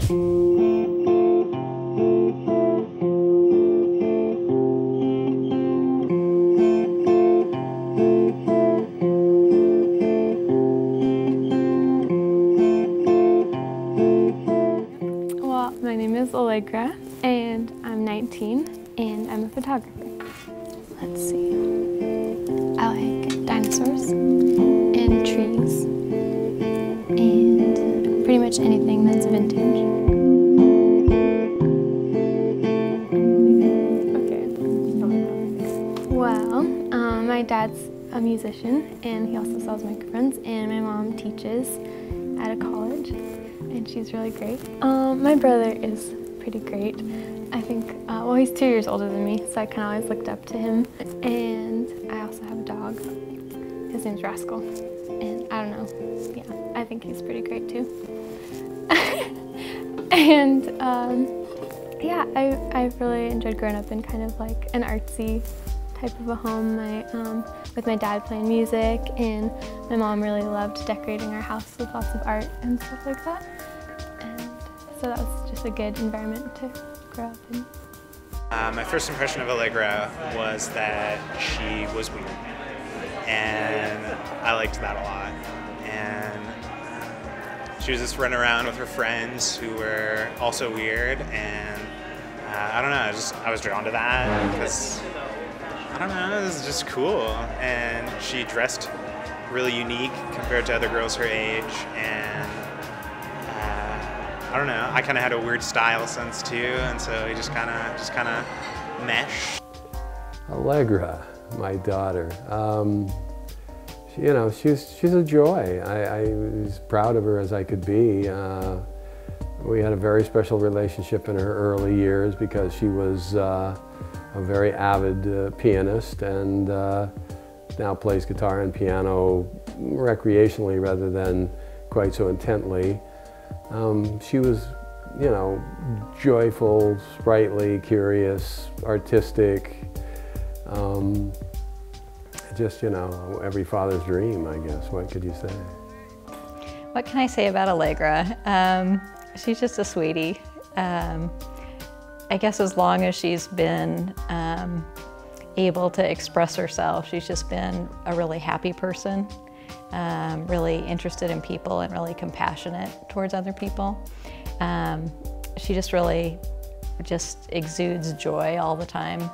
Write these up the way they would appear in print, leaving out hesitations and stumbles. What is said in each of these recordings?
My name is and I'm 19 and I'm a photographer. Let's see. I like dinosaurs and trees and pretty much anything that's vintage. Okay. Well, my dad's a musician and he also sells microphones, and my mom teaches at a college and she's really great. My brother is pretty great. I think, well, he's 2 years older than me, so I kind of always looked up to him. And I also have a dog. His name's Rascal. And I don't know, yeah, I think he's pretty great too. And yeah, I've really enjoyed growing up in kind of like an artsy type of a home. With my dad playing music, and my mom really loved decorating our house with lots of art and stuff like that. And so that was just a good environment to grow up in. My first impression of Allegra was that she was weird, and I liked that a lot. And she was just running around with her friends who were also weird, and I don't know, I was drawn to that because, I don't know, it was just cool. And she dressed really unique compared to other girls her age, and I don't know, I kind of had a weird style sense too, and so we just kind of meshed. Allegra, my daughter, you know, she's a joy. I was proud of her as I could be. We had a very special relationship in her early years because she was a very avid pianist, and now plays guitar and piano recreationally rather than quite so intently. She was, you know, joyful, sprightly, curious, artistic, just, you know, every father's dream, I guess. What could you say? What can I say about Allegra? She's just a sweetie. I guess as long as she's been able to express herself, she's just been a really happy person, really interested in people and really compassionate towards other people. She just really exudes joy all the time.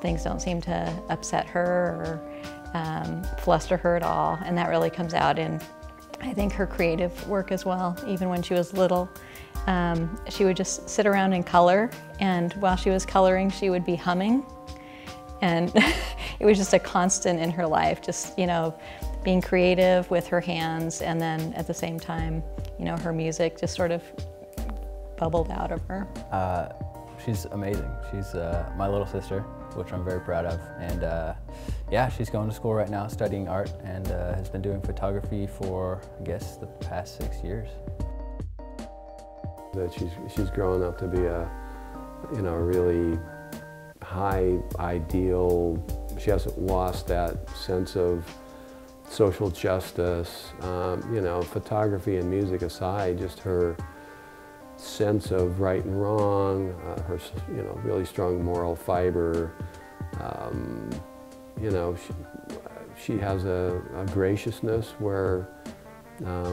Things don't seem to upset her or fluster her at all, and that really comes out in, I think, her creative work as well. Even when she was little, she would just sit around and color, and while she was coloring, she would be humming. And it was just a constant in her life, just, you know, being creative with her hands, and then at the same time, you know, her music just sort of bubbled out of her. She's amazing. She's my little sister, which I'm very proud of. And yeah, she's going to school right now studying art, and has been doing photography for, I guess, the past 6 years. That she's grown up to be a, you know, really high ideal. She hasn't lost that sense of social justice. You know, photography and music aside, just her sense of right and wrong, her, you know, really strong moral fiber. You know, she has a graciousness where, I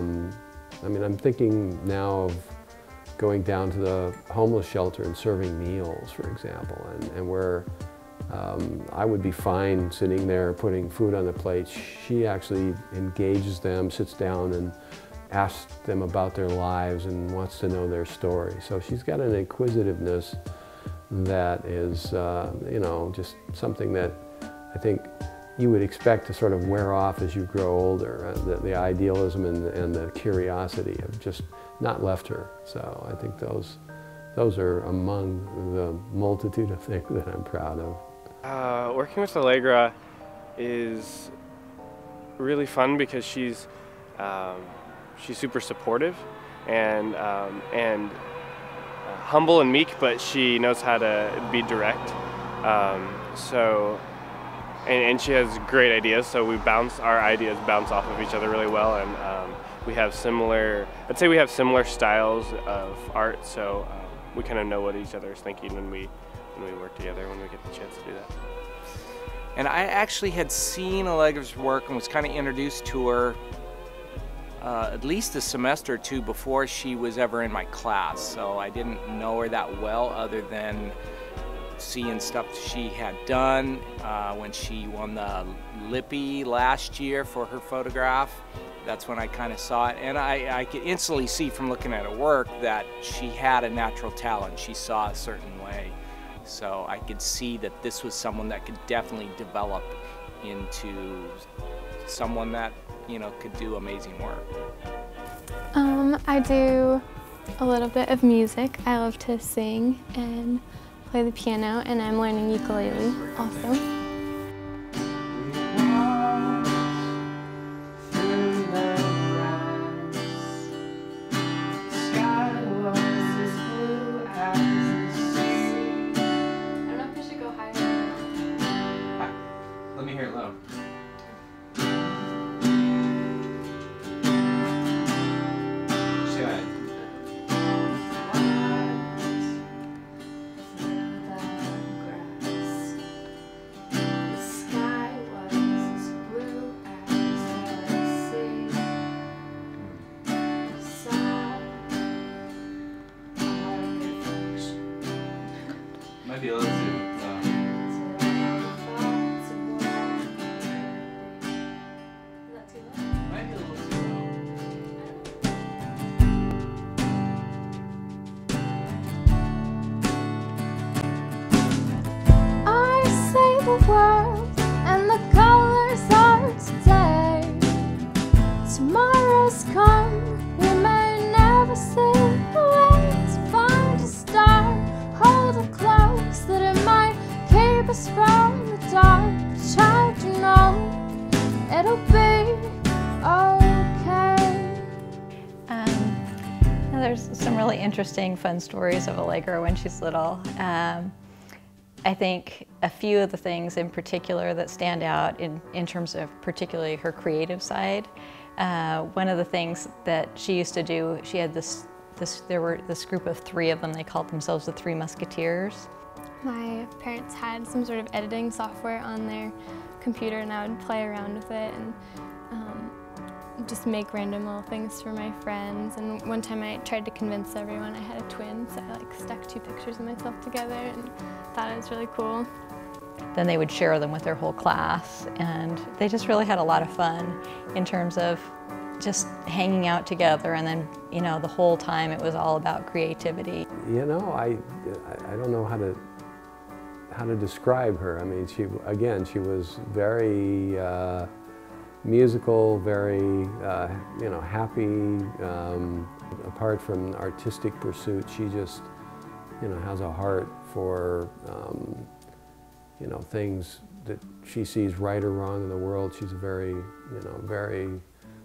mean, I'm thinking now of going down to the homeless shelter and serving meals, for example, and where I would be fine sitting there putting food on the plate. She actually engages them, sits down and asks them about their lives and wants to know their story. So she's got an inquisitiveness that is, you know, just something that I think you would expect to sort of wear off as you grow older. The idealism and the curiosity have just not left her. So I think those are among the multitude of things that I'm proud of. Working with Allegra is really fun because she's super supportive and humble and meek, but she knows how to be direct. And she has great ideas, so our ideas bounce off of each other really well, and we have similar, I'd say we have similar styles of art, so we kind of know what each other is thinking when we work together, when we get the chance to do that. And I actually had seen Allegra's work and was kind of introduced to her at least a semester or two before she was ever in my class. So I didn't know her that well other than seeing stuff she had done when she won the Lippy last year for her photograph. That's when I kind of saw it. And I could instantly see from looking at her work that she had a natural talent. She saw a certain way. So I could see that this was someone that could definitely develop into someone that, you know, could do amazing work. I do a little bit of music. I love to sing and play the piano, and I'm learning ukulele also. Let me hear it loud. Say that. Might be a little too. World and the colors are today. Tomorrow's come, we may never see the way to find a star. Hold it close that it might keep us from the dark. Child, you know it'll be okay. Now there's some really interesting, fun stories of Allegra when she's little. I think a few of the things in particular that stand out in terms of particularly her creative side. One of the things that she used to do, she had there were this group of three of them, they called themselves the Three Musketeers. My parents had some sort of editing software on their computer, and I would play around with it and just make random little things for my friends. And one time I tried to convince everyone I had a twin, so I stuck two pictures of myself together and thought it was really cool. Then they would share them with their whole class, and they just really had a lot of fun in terms of just hanging out together, and then, you know, the whole time it was all about creativity. You know, I don't know how to describe her. I mean, she was very musical, very you know, happy. Apart from artistic pursuit, she just, you know, has a heart for you know, things that she sees right or wrong in the world. She's very, you know, very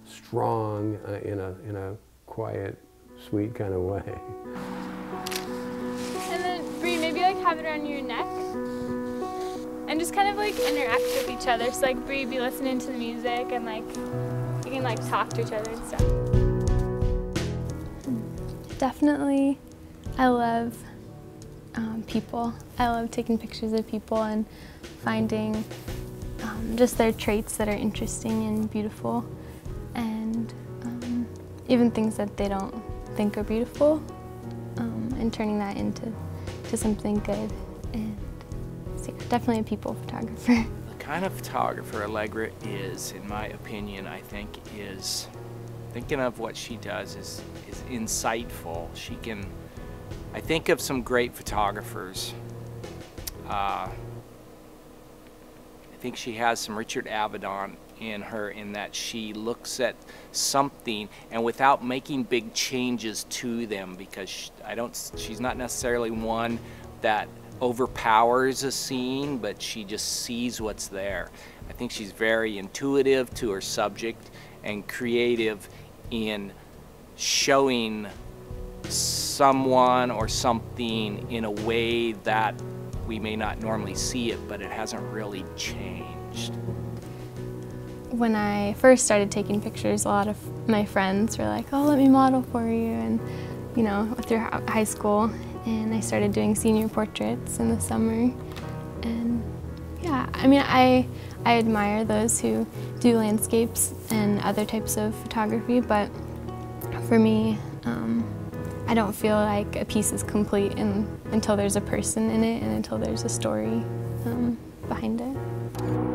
strong in a quiet, sweet kind of way. And then Bree, maybe have it around your neck and just kind of interact with each other. So Bree be listening to the music, and you can talk to each other and stuff. Definitely, I love people. I love taking pictures of people and finding just their traits that are interesting and beautiful, and even things that they don't think are beautiful, and turning that into something good. And so yeah, definitely a people photographer. The kind of photographer Allegra is, in my opinion, I think is, thinking of what she does is insightful. She can, I think of some great photographers. I think she has some Richard Avedon in her, in that she looks at something and without making big changes to them, because she's not necessarily one that overpowers a scene, but she just sees what's there. I think she's very intuitive to her subject and creative in showing someone or something in a way that we may not normally see it, but it hasn't really changed. when I first started taking pictures, a lot of my friends were like, oh, let me model for you, and you know, through high school. And I started doing senior portraits in the summer. And yeah, I mean, I admire those who do landscapes and other types of photography, but for me, I don't feel like a piece is complete until there's a person in it and until there's a story behind it.